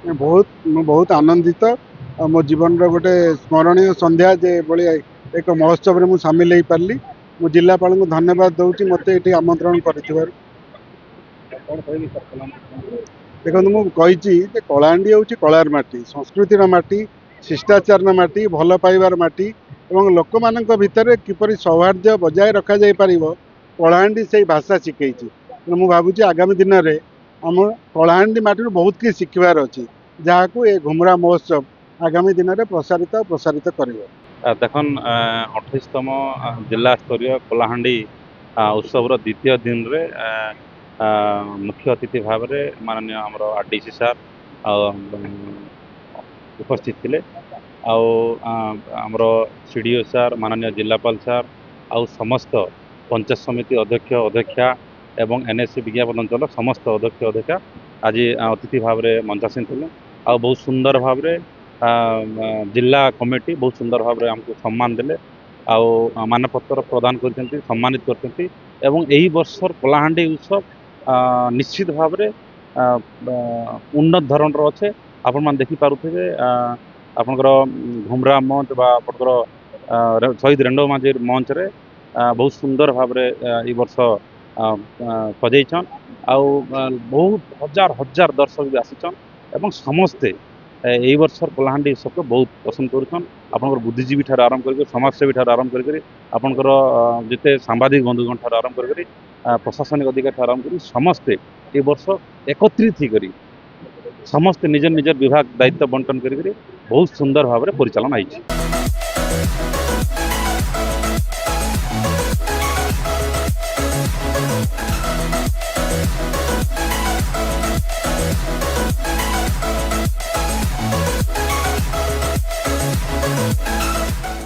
बहुत आनंदित मो जीवन गोटे स्मरणीय संध्या जे भली एक महोत्सव में सामिल हो पार्ली। मु जिलापाल को धन्यवाद दूसरी मत ये आमंत्रण कर। देखो मुझे कलाहांडी हूँ कलार माटी, संस्कृतिर माटी, शिष्टाचार माटी, भल पाइबार माटी और लोक मान भितर किपर सौहार्द बजाय रखा जाई पारिबो कलाहांडी से भाषा शिखई। मुझे भावुँ आगामी दिन में आम कलाहांडी माटी बहुत किसी शिखबार अच्छी जहाँ को ये घुमरा महोत्सव आगामी दिन में प्रसारित कर। देखन 28तम जिला स्तरीय कलाहांडी उत्सव द्वितीय दिन रे मुख्य अतिथि भाव में माननीय आमर आरडीसी सार उपस्थित थे आमर सीडीओ सार माननीय जिलापाल सार आउ समस्त पंचायत समिति अध्यक्ष अध्यक्षा एवं एनएससी विज्ञापन अंचल समस्त अध्यक्ष अध्यक्षा आज अतिथि भाव में मंचासीन थे आ बहुत सुंदर भाव में जिला कमिटी बहुत सुंदर भाव में आमको सम्मान देले मानपत्र प्रदान कर सम्मानित करते यही वर्षर कलाहांडी उत्सव निश्चित भाव में उन्नत धरणर अच्छे आपण मैंने देखिपे आपंकर घुमरा मंच आपंकर शहीद रेणु माझी मंच रे बहुत सुंदर भाव में वर्ष सजैन बहुत हजार हजार दर्शक भी आसीचन एवं समस्ते यही वर्षर कलाहांडी उत्सव को बहुत पसंद करुन आपंकर बुद्धिजीवी ठार आरंभ कर समाजसेवी ठार आरंभ कर आपंकर जिते सांबादिक बंधुगण ठार आरंभ कर प्रशासनिक अधिकारी ठार आरंभ कर समस्ते ये वर्ष एकत्रित होकर समस्ते निज निज विभाग दायित्व बंटन कर बहुत सुंदर भाव में परिचालन आई।